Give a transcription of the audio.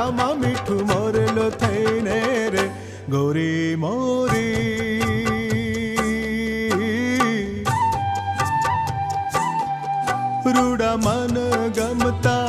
મોઢામાં મીઠું મોરેલો થઈને રે ગોરી મોરી. રૂડા મન ગમતા